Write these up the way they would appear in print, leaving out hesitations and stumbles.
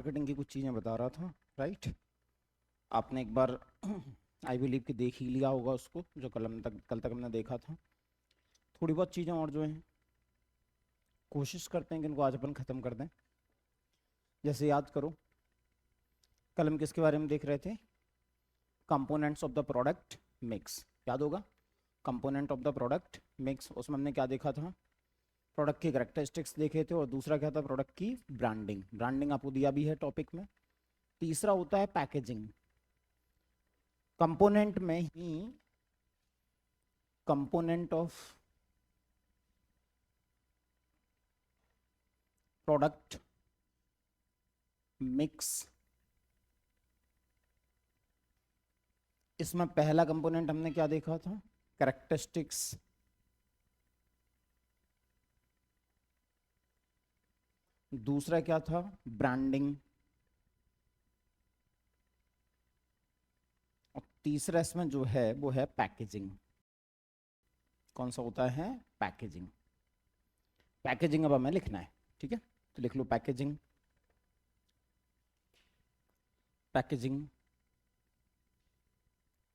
Marketing की कुछ चीज़ें बता रहा था, राइट। आपने एक बार आई बिलीव कि देख ही लिया होगा उसको, जो कल तक हमने देखा था। थोड़ी बहुत चीज़ें और जो हैं कोशिश करते हैं कि इनको आज अपन ख़त्म कर दें। जैसे याद करो, कल हम किसके बारे में देख रहे थे? Components of the product mix, याद होगा। Component of the product mix, उसमें हमने क्या देखा था? प्रोडक्ट की कैरेक्टरिस्टिक्स देखे थे, और दूसरा क्या था? प्रोडक्ट की ब्रांडिंग। ब्रांडिंग आपको दिया भी है टॉपिक में। तीसरा होता है पैकेजिंग। कंपोनेंट में ही कंपोनेंट ऑफ प्रोडक्ट मिक्स, इसमें पहला कंपोनेंट हमने क्या देखा था? कैरेक्टरिस्टिक्स। दूसरा क्या था? ब्रांडिंग। और तीसरा इसमें जो है वो है पैकेजिंग। कौन सा होता है? पैकेजिंग। पैकेजिंग अब हमें लिखना है, ठीक है। तो लिख लो पैकेजिंग। पैकेजिंग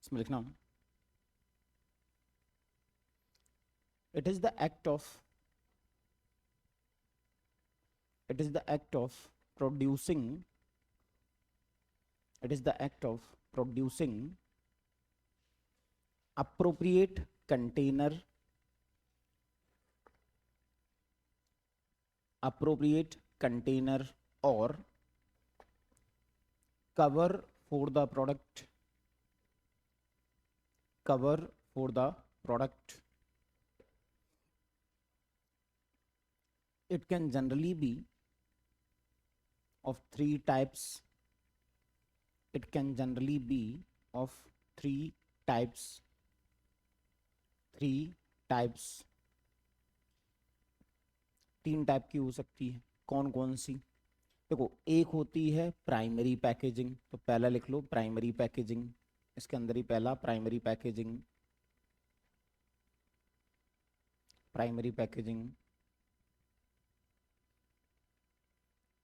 इसमें लिखना, it is the act of, it is the act of producing, it is the act of producing appropriate container, appropriate container or cover for the product, cover for the product. It can generally be of three types. It can generally be of three types. Three types, तीन type की हो सकती है। कौन कौन सी? देखो, एक होती है प्राइमरी पैकेजिंग, तो पहला लिख लो प्राइमरी पैकेजिंग। इसके अंदर ही पहला primary packaging, primary packaging.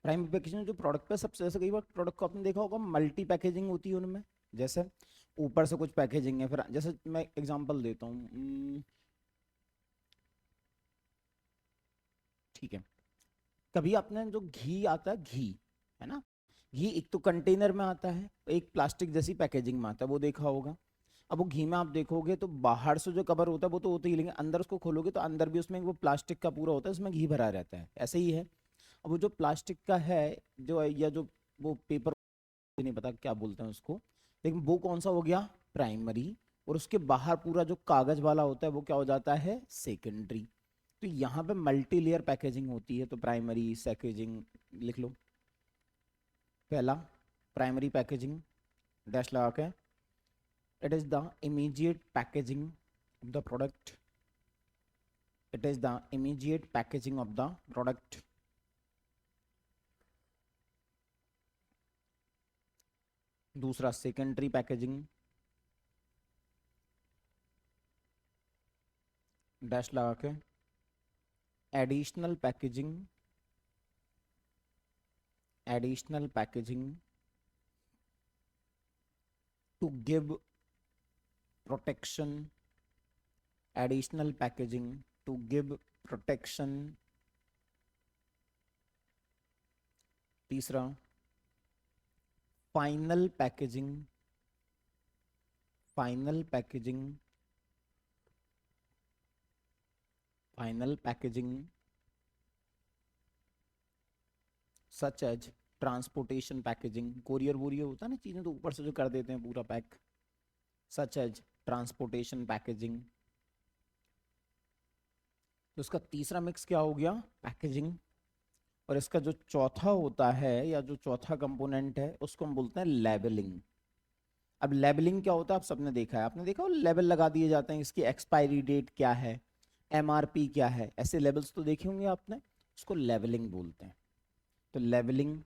Primary packaging जो प्रोडक्ट पे सबसे, जैसे कई बार प्रोडक्ट को आपने देखा होगा मल्टी पैकेजिंग होती है उनमें। जैसे ऊपर से कुछ पैकेजिंग है, फिर जैसे मैं एग्जांपल देता हूँ, ठीक है। कभी आपने जो घी आता है, घी है ना, घी एक तो कंटेनर में आता है, एक प्लास्टिक जैसी पैकेजिंग में आता है, वो देखा होगा। अब वो घी में आप देखोगे तो बाहर से जो कवर होता है वो तो होता ही, लेकिन अंदर उसको खोलोगे तो अंदर भी उसमें वो प्लास्टिक का पूरा होता है, उसमें घी भरा रहता है, ऐसे ही है। अब वो जो प्लास्टिक का है, जो या जो वो पेपर, नहीं पता क्या बोलते हैं उसको, लेकिन वो कौन सा हो गया? प्राइमरी। और उसके बाहर पूरा जो कागज वाला होता है वो क्या हो जाता है? सेकेंडरी। तो यहाँ पे मल्टी लेयर पैकेजिंग होती है, तो प्राइमरी पैकेजिंग लिख लो। पहला प्राइमरी पैकेजिंग, डैश लगा के, it is the immediate packaging of the product, it is the immediate packaging of the product. दूसरा सेकेंडरी पैकेजिंग, डैश लगा के, additional packaging, additional packaging to give protection, additional packaging to give protection. तीसरा final packaging, final packaging, final packaging such as transportation packaging, courier warrior होता है ना, चीज़ें तो ऊपर से जो कर देते हैं पूरा pack, such as transportation packaging. तो इसका तीसरा मिक्स क्या हो गया? पैकेजिंग। और इसका जो चौथा होता है, या जो चौथा कंपोनेंट है, उसको हम बोलते हैं लेबलिंग। अब लेबलिंग क्या होता है? आप सबने देखा है, आपने देखा, वो लेबल लगा दिए जाते हैं, इसकी एक्सपायरी डेट क्या है, एमआरपी क्या है, ऐसे लेबल्स तो देखे होंगे आपने, उसको लेबलिंग बोलते हैं। तो लेबलिंग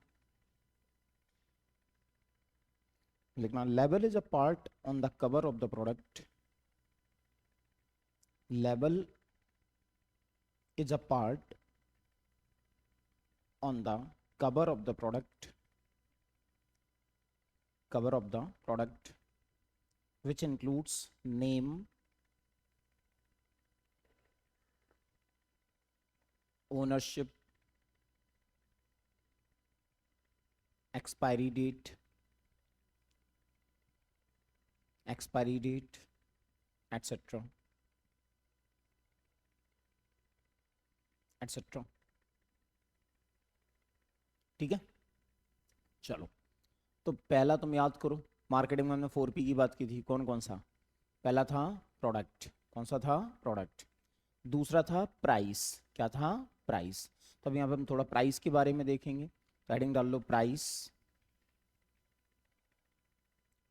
लिखना, label is a part on the cover of the product, label is a part on the cover of the product cover of the product which includes name, ownership, expiry date, etc. etc. ठीक है, चलो तो पहला तुम याद करो, marketing में हमने 4P की बात की थी, कौन कौन सा? पहला था प्रोडक्ट, कौन सा था? प्रोडक्ट। दूसरा था प्राइस, क्या था? प्राइस। तो अब यहाँ पे हम थोड़ा प्राइस के बारे में देखेंगे, तो हेडिंग डाल लो प्राइस,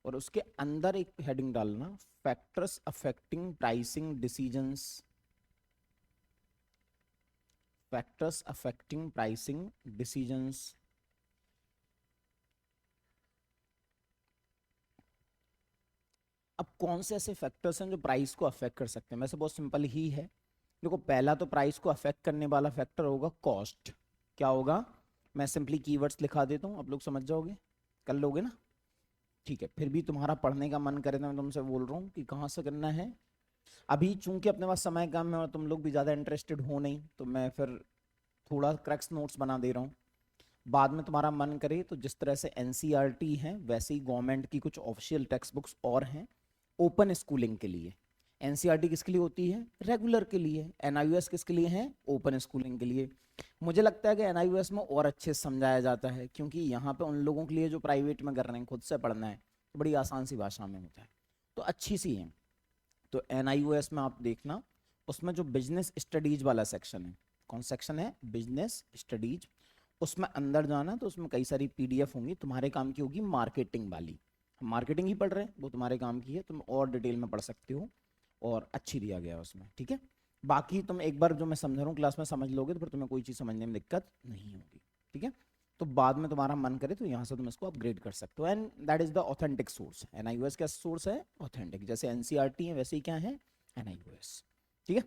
और उसके अंदर एक हेडिंग डालना factors affecting pricing decisions, factors affecting pricing decisions. अब कौन से ऐसे फैक्टर्स हैं जो प्राइस को अफेक्ट कर सकते हैं? वैसे बहुत सिंपल ही है। देखो पहला तो प्राइस को अफेक्ट करने वाला फैक्टर होगा कॉस्ट। क्या होगा? मैं सिंपली कीवर्ड्स लिखा देता हूँ, आप लोग समझ जाओगे, कर लोगे ना? ठीक है, फिर भी तुम्हारा पढ़ने का मन करे तो मैं तुमसे बोल रहा हूँ कि कहाँ से करना है। अभी चूंकि अपने पास समय कम है और तुम लोग भी ज़्यादा इंटरेस्टेड हो नहीं, तो मैं फिर थोड़ा क्रैक्स नोट्स बना दे रहा हूँ। बाद में तुम्हारा मन करे तो जिस तरह से एनसीईआरटी है वैसे ही गवर्नमेंट की कुछ ऑफिशियल टेक्स्ट बुक्स और हैं ओपन स्कूलिंग के लिए। एनसीईआरटी किसके लिए होती है? रेगुलर के लिए। एनआईओएस किसके लिए है? ओपन स्कूलिंग के लिए। मुझे लगता है कि एनआईओएस में और अच्छे से समझाया जाता है, क्योंकि यहाँ पे उन लोगों के लिए जो प्राइवेट में कर रहे हैं, खुद से पढ़ना है, तो बड़ी आसान सी भाषा में होता है, तो अच्छी सी है। तो एनआईओएस में आप देखना, उसमें जो बिजनेस स्टडीज वाला सेक्शन है, कौन सेक्शन है? Business studies. उसमें अंदर जाना तो उसमें कई सारी पीडीएफ होंगी, तुम्हारे काम की होगी मार्केटिंग वाली। हम मार्केटिंग ही पढ़ रहे हैं, वो तुम्हारे काम की है, तुम और डिटेल में पढ़ सकते हो, और अच्छी दिया गया है उसमें, ठीक है। बाकी तुम एक बार जो मैं समझा रहा हूँ क्लास में समझ लोगे तो फिर तुम्हें कोई चीज़ समझने में दिक्कत नहीं होगी, ठीक है। तो बाद में तुम्हारा मन करे तो यहाँ से तुम इसको अपग्रेड कर सकते हो, and that is the authentic source. NIOS का सोर्स है ऑथेंटिक, जैसे एनसीईआरटी है वैसे ही क्या है? एनआईओएस, ठीक है।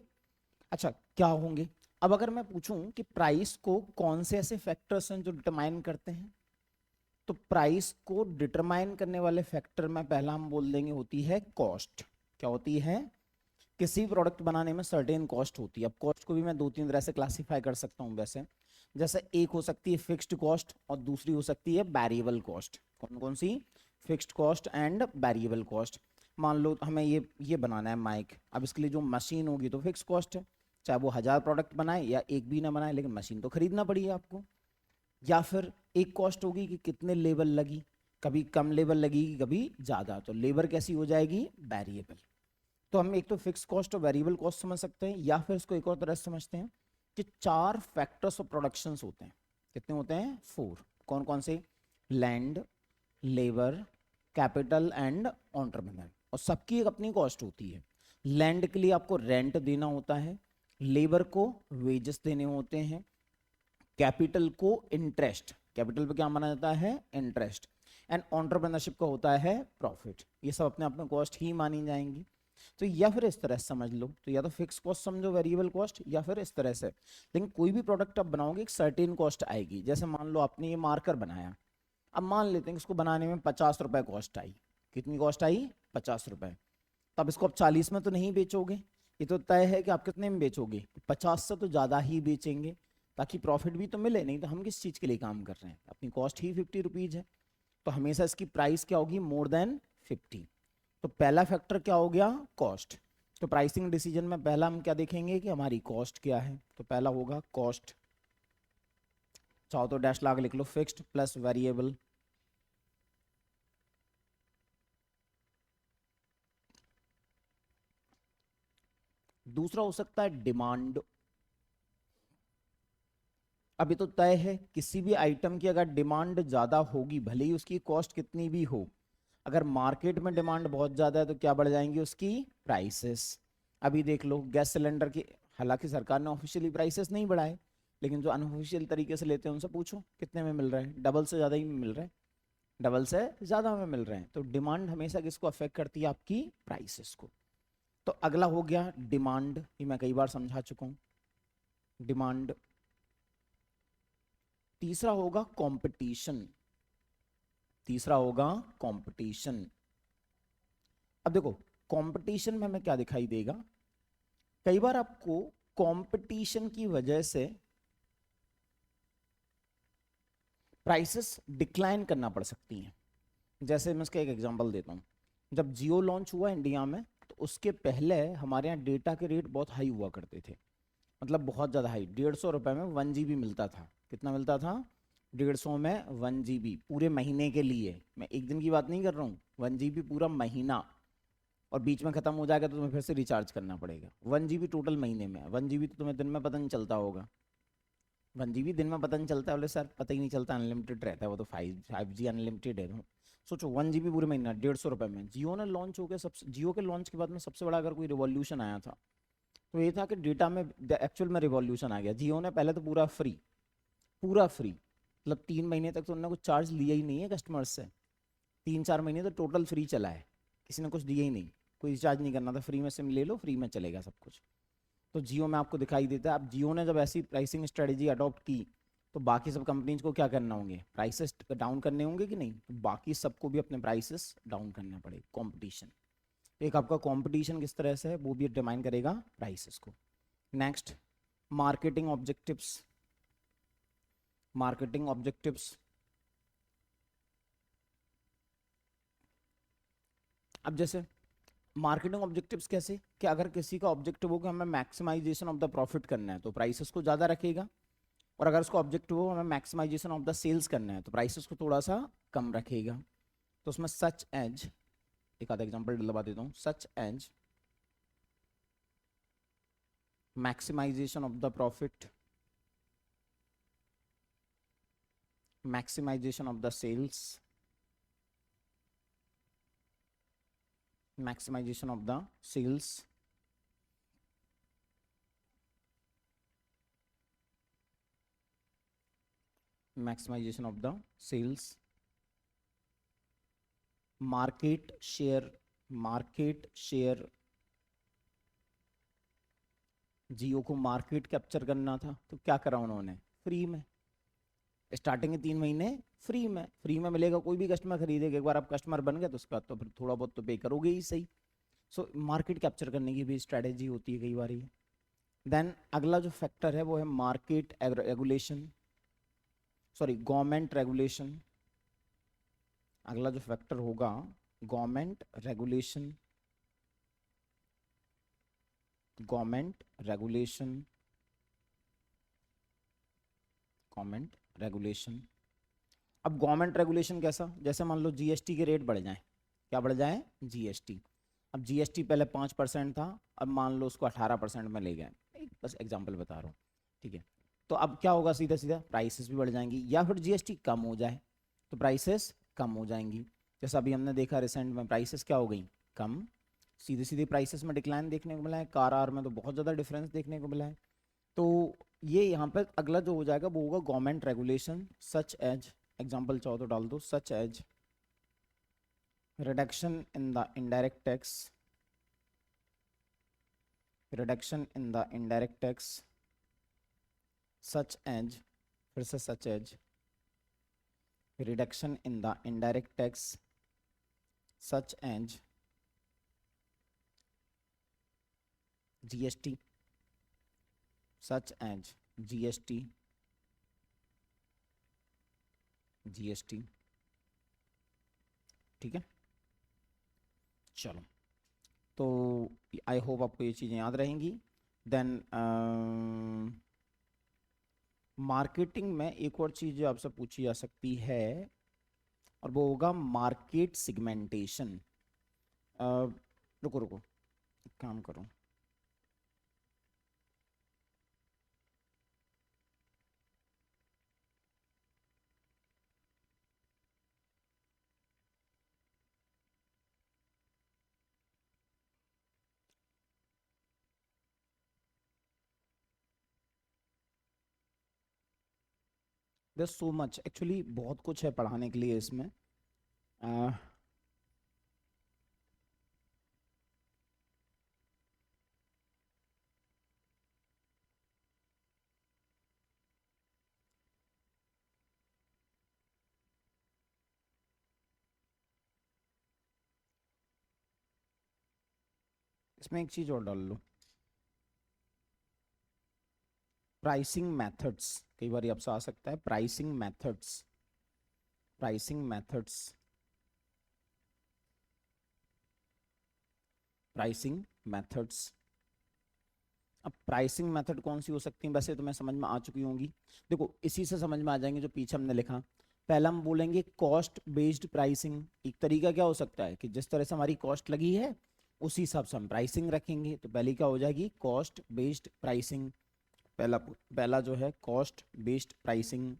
अच्छा, क्या होंगे अब अगर मैं पूछूं कि प्राइस को कौन से ऐसे फैक्टर्स हैं जो डिटरमाइन करते हैं, तो प्राइस को डिटरमाइन करने वाले फैक्टर में पहला हम बोल देंगे होती है कॉस्ट। क्या होती है? किसी प्रोडक्ट बनाने में सर्टेन कॉस्ट होती है। अब कॉस्ट को भी मैं दो तीन तरह से क्लासीफाई कर सकता हूँ वैसे, जैसे एक हो सकती है फिक्स्ड कॉस्ट और दूसरी हो सकती है वेरिएबल कॉस्ट। कौन कौन सी? Fixed cost and variable cost. मान लो हमें ये बनाना है माइक, अब इसके लिए जो मशीन होगी तो फिक्स कॉस्ट है, चाहे वो 1000 प्रोडक्ट बनाए या एक भी ना बनाए, लेकिन मशीन तो खरीदना पड़ी है आपको। या फिर एक कॉस्ट होगी कि कितने लेबर लगी, कभी कम लेबर लगेगी कभी ज़्यादा, तो लेबर कैसी हो जाएगी? वेरिएबल। तो हम एक तो फिक्स कॉस्ट और वेरिएबल कॉस्ट समझ सकते हैं, या फिर इसको एक और तरह से समझते हैं कि 4 फैक्टर्स ऑफ प्रोडक्शंस होते हैं। कितने होते हैं? 4। कौन कौन से? Land, labour, capital and entrepreneur, और सबकी एक अपनी कॉस्ट होती है। लैंड के लिए आपको रेंट देना होता है, लेबर को वेजेस देने होते हैं, कैपिटल को इंटरेस्ट, कैपिटल पे क्या माना जाता है? इंटरेस्ट, एंड एंटरप्रेन्योरशिप का होता है प्रॉफिट। ये सब अपने आप में कॉस्ट ही मानी जाएंगी। तो या फिर इस तरह से समझ लो, तो या तो फिक्स कॉस्ट समझो वेरिएबल कॉस्ट, या फिर इस तरह से। लेकिन कोई भी प्रोडक्ट आप बनाओगे एक सर्टेन कॉस्ट आएगी। जैसे मान लो आपने ये मार्कर बनाया, अब मान लेते हैं कि इसको बनाने में 50 रुपए कॉस्ट आई। कितनी कॉस्ट आई? 50 रुपए। तो अब इसको आप 40 में तो नहीं बेचोगे, ये तो तय है कि आप कितने में बेचोगे? 50 से तो ज़्यादा ही बेचेंगे, ताकि प्रॉफिट भी तो मिले। नहीं तो हम किस चीज़ के लिए काम कर रहे हैं? अपनी कॉस्ट ही 50 रुपीज़ है, तो हमेशा इसकी प्राइस क्या होगी? More than 50। तो पहला फैक्टर क्या हो गया? कॉस्ट। तो प्राइसिंग डिसीजन में पहला हम क्या देखेंगे कि हमारी कॉस्ट क्या है, तो पहला होगा कॉस्ट। चाहो तो डैश लगा लिख लो, फिक्स्ड प्लस वेरिएबल। दूसरा हो सकता है डिमांड। अभी तो तय है किसी भी आइटम की अगर डिमांड ज्यादा होगी, भले ही उसकी कॉस्ट कितनी भी हो, अगर मार्केट में डिमांड बहुत ज्यादा है तो क्या बढ़ जाएंगी? उसकी प्राइसेस। अभी देख लो गैस सिलेंडर की, हालांकि सरकार ने ऑफिशियली प्राइसेस नहीं बढ़ाए, लेकिन जो अनऑफिशियल तरीके से लेते हैं उनसे पूछो कितने में मिल रहा है? डबल से ज्यादा ही मिल रहा है, डबल से ज्यादा में मिल रहे हैं। तो डिमांड हमेशा किसको अफेक्ट करती है? आपकी प्राइसेस को। तो अगला हो गया डिमांड, ये मैं कई बार समझा चुका हूं, डिमांड। तीसरा होगा कंपटीशन। तीसरा होगा कंपटीशन। अब देखो कंपटीशन में हमें क्या दिखाई देगा, कई बार आपको कंपटीशन की वजह से प्राइसेस डिक्लाइन करना पड़ सकती हैं। जैसे मैं इसका एक एग्जांपल देता हूँ, जब जियो लॉन्च हुआ इंडिया में तो उसके पहले हमारे यहाँ डेटा के रेट बहुत हाई हुआ करते थे, मतलब बहुत ज़्यादा हाई। 150 रुपये में 1 GB मिलता था। कितना मिलता था? 150 में 1 GB पूरे महीने के लिए। मैं एक दिन की बात नहीं कर रहा हूँ, 1 GB पूरा महीना। और बीच में ख़त्म हो जाएगा तो तुम्हें फिर से रिचार्ज करना पड़ेगा। 1 GB टोटल महीने में। 1 GB तो तुम्हें दिन में पता नहीं चलता होगा। 1 GB दिन में पता नहीं चलता है, बोले सर पता ही नहीं चलता, अनलिमिटेड रहता है वो तो। 5G अनलिमिटेड है। तो सोचो 1 GB पूरे महीना 150 रुपये में। जियो ने लॉन्च होकर सबसे, जियो के लॉन्च के बाद में सबसे बड़ा अगर कोई रिवॉल्यूशन आया था तो ये था कि डेटा में एक्चुअल में रिवॉल्यूशन आ गया। जियो ने पहले तो पूरा फ्री, पूरा फ्री, मतलब 3 महीने तक तो उन्होंने कुछ चार्ज लिया ही नहीं है कस्टमर्स से। 3-4 महीने तो टोटल फ्री चला है, किसी ने कुछ दिया ही नहीं, कोई रिचार्ज नहीं करना था, फ्री में सिम ले लो, फ्री में चलेगा सब कुछ। तो जियो में आपको दिखाई देता है। अब जियो ने जब ऐसी प्राइसिंग स्ट्रेटजी अडॉप्ट की तो बाकी सब कंपनीज को क्या करना होंगे? प्राइसेस डाउन करने होंगे कि नहीं? तो बाकी सबको भी अपने प्राइसेस डाउन करने पड़े। कंपटीशन, एक आपका कंपटीशन किस तरह से है वो भी डिटरमाइन करेगा प्राइसेस को। Next, marketing objectives. Marketing objectives, अब जैसे मार्केटिंग ऑब्जेक्टिव्स कैसे, कि अगर किसी का ऑब्जेक्टिव हो कि हमें मैक्सिमाइजेशन ऑफ द प्रॉफिट करना है तो प्राइसेस को ज़्यादा रखेगा, और अगर उसका ऑब्जेक्टिव हो हमें मैक्सिमाइजेशन ऑफ द सेल्स करना है तो प्राइसेस को थोड़ा सा कम रखेगा। तो उसमें सच एज, एक आधा एग्जांपल दिलवा देता हूँ। Such as maximization of the profit, maximization of the sales, maximization of the sales, maximization of the sales, market share, market share. Jio को मार्केट कैप्चर करना था तो क्या करा उन्होंने? फ्री में, स्टार्टिंग के 3 महीने फ्री में। फ्री में मिलेगा, कोई भी कस्टमर खरीदेगा। एक बार आप कस्टमर बन गए तो उसके बाद तो फिर थोड़ा बहुत तो पे करोगे ही सही। सो मार्केट कैप्चर करने की भी स्ट्रैटेजी होती है कई बार ये। देन अगला जो फैक्टर है वो है market regulation, sorry government regulation. अगला जो फैक्टर होगा government regulation, government regulation, government regulation. अब गवर्नमेंट रेगुलेशन कैसा? जैसे मान लो जीएसटी के रेट बढ़ जाएं। क्या बढ़ जाए? जीएसटी। अब जीएसटी पहले 5% था, अब मान लो उसको 18% में ले गए। एक बस एग्जांपल बता रहा हूँ, ठीक है? तो अब क्या होगा? सीधा सीधा प्राइसेस भी बढ़ जाएंगी, या फिर जीएसटी कम हो जाए तो प्राइसेस कम हो जाएंगी। जैसा अभी हमने देखा रिसेंट में, प्राइसेस क्या हो गई? कम। सीधे सीधे प्राइसेस में डिक्लाइन देखने को मिला है। कार आर में तो बहुत ज़्यादा डिफरेंस देखने को मिला है। तो ये यहाँ पर अगला जो हो जाएगा वो होगा government regulation, such as, example चाहो तो डाल दो, such as reduction in the indirect tax, reduction in the indirect tax, such as, फिर से such as, reduction in the indirect tax, such as GST, such as GST, GST। ठीक है, चलो। तो आई होप आपको ये चीज़ें याद रहेंगी। देन मार्केटिंग में एक और चीज़ जो आपसे पूछी जा सकती है और वो होगा मार्केट सिगमेंटेशन। रुको रुको, एक काम करो, देयर सो मच, एक्चुअली बहुत कुछ है पढ़ाने के लिए इसमें। uh, इसमें एक चीज और डाल लो, प्राइसिंग मेथड्स। कई बार आपसे आ सकता है pricing methods, pricing methods, pricing methods. अब प्राइसिंग मेथड कौन सी हो सकती है, वैसे तुम्हें समझ में आ चुकी होंगी। देखो इसी से समझ में आ जाएंगे जो पीछे हमने लिखा। पहला हम बोलेंगे कॉस्ट बेस्ड प्राइसिंग। एक तरीका क्या हो सकता है कि जिस तरह से हमारी कॉस्ट लगी है उसी हिसाब से हम प्राइसिंग रखेंगे। तो पहली क्या हो जाएगी, कॉस्ट बेस्ड प्राइसिंग। पहला जो है cost based pricing.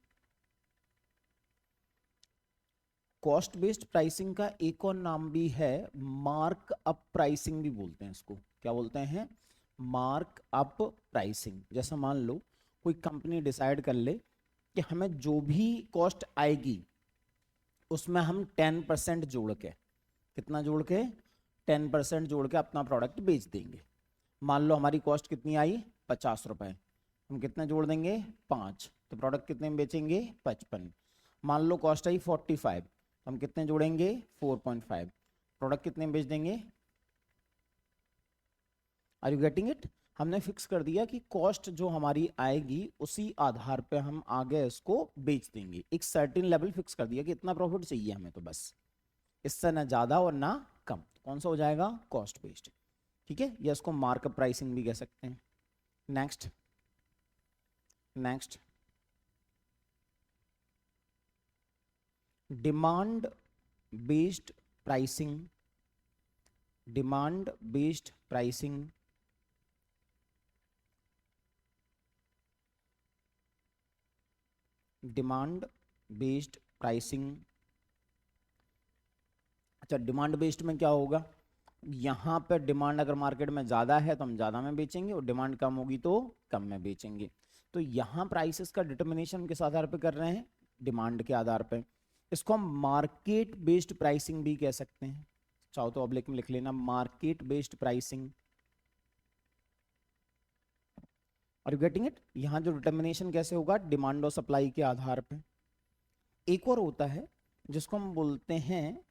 Cost based pricing का एक और नाम भी है मार्क अप प्राइसिंग भी बोलते हैं इसको। क्या बोलते हैं, मार्क अप प्राइसिंग। जैसा मान लो कोई कंपनी डिसाइड कर ले कि हमें जो भी कॉस्ट आएगी उसमें हम 10% जोड़ के, कितना जोड़ के, 10% जोड़ के अपना प्रोडक्ट बेच देंगे। मान लो हमारी कॉस्ट कितनी आई, 50 रुपए, हम कितने जोड़ देंगे, 5, तो प्रोडक्ट कितने में बेचेंगे, 55। मान लो कॉस्ट आई 45, तो हम कितने जोड़ेंगे, 4.5, प्रोडक्ट कितने में बेच देंगे। Are you getting it. हमने फिक्स कर दिया कि कॉस्ट जो हमारी आएगी उसी आधार पे हम आगे इसको बेच देंगे। एक सर्टेन लेवल फिक्स कर दिया कि इतना प्रॉफिट चाहिए हमें, तो बस इससे ना ज्यादा और ना कम। कौन सा हो जाएगा, कॉस्ट बेस्ड। ठीक है, या इसको मार्कअप प्राइसिंग भी कह सकते हैं। Next, next demand based pricing. Demand based pricing, demand based pricing. अच्छा, डिमांड बेस्ड में क्या होगा, यहाँ पे डिमांड अगर मार्केट में ज़्यादा है तो हम ज़्यादा में बेचेंगे और डिमांड कम होगी तो कम में बेचेंगे। तो यहाँ प्राइसेस का डिटर्मिनेशन किस आधार पे कर रहे हैं, डिमांड के आधार पे। इसको हम मार्केट बेस्ड प्राइसिंग भी कह सकते हैं। चाहो तो ऑब्लिक में लिख लेना, मार्केट बेस्ड प्राइसिंग। और यू गेटिंग इट। यहाँ जो डिटर्मिनेशन कैसे होगा, डिमांड और सप्लाई के आधार पे। एक और होता है जिसको हम बोलते हैं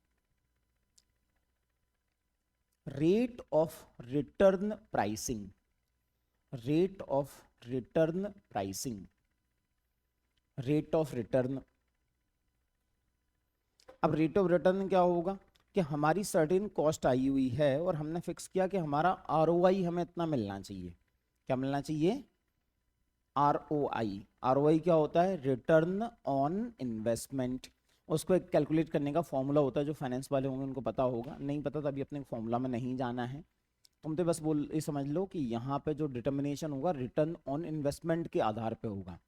rate of return pricing. Rate of return pricing, rate of return. अब रेट ऑफ रिटर्न क्या होगा कि हमारी सर्टेन कॉस्ट आई हुई है और हमने फिक्स किया कि हमारा आरओआई हमें इतना मिलना चाहिए। क्या मिलना चाहिए, आरओआई। आरओआई क्या होता है, रिटर्न ऑन इन्वेस्टमेंट। उसको एक कैलकुलेट करने का फॉर्मूला होता है, जो फाइनेंस वाले होंगे उनको पता होगा, नहीं पता तो अभी अपने फॉर्मूला में नहीं जाना है। तुम तो बस बोल ये समझ लो कि यहाँ पे जो डिटर्मिनेशन होगा रिटर्न ऑन इन्वेस्टमेंट के आधार पे होगा।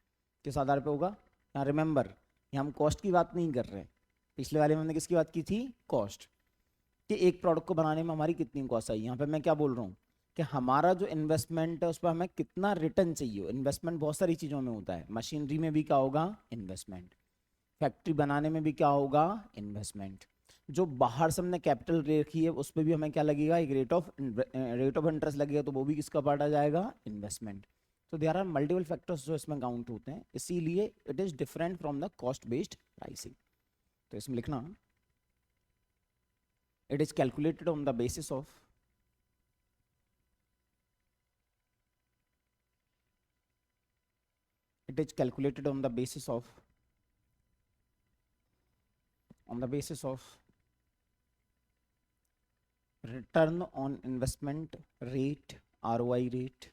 किस आधार पे होगा, यहाँ रिमेंबर, यहाँ हम कॉस्ट की बात नहीं कर रहे। पिछले वाले में हमने किसकी बात की थी, कॉस्ट, कि एक प्रोडक्ट को बनाने में हमारी कितनी कॉस्ट आई। यहाँ पे मैं क्या बोल रहा हूँ कि हमारा जो इन्वेस्टमेंट है उस पर हमें कितना रिटर्न चाहिए। इन्वेस्टमेंट बहुत सारी चीज़ों में होता है, मशीनरी में भी क्या होगा, इन्वेस्टमेंट, फैक्ट्री बनाने में भी क्या होगा, इन्वेस्टमेंट। जो बाहर से हमने कैपिटल रखी है उस पर भी हमें क्या लगेगा, एक रेट ऑफ इंटरेस्ट लगेगा, तो वो भी किसका पार्ट आ जाएगा, इन्वेस्टमेंट। तो देयर आर मल्टीपल फैक्टर्स जो इसमें काउंट होते हैं, इसीलिए it is different from the cost based pricing. तो इसमें लिखना, it is calculated on the basis of, it is calculated on the basis of, on the basis of return on investment rate, ROI rate,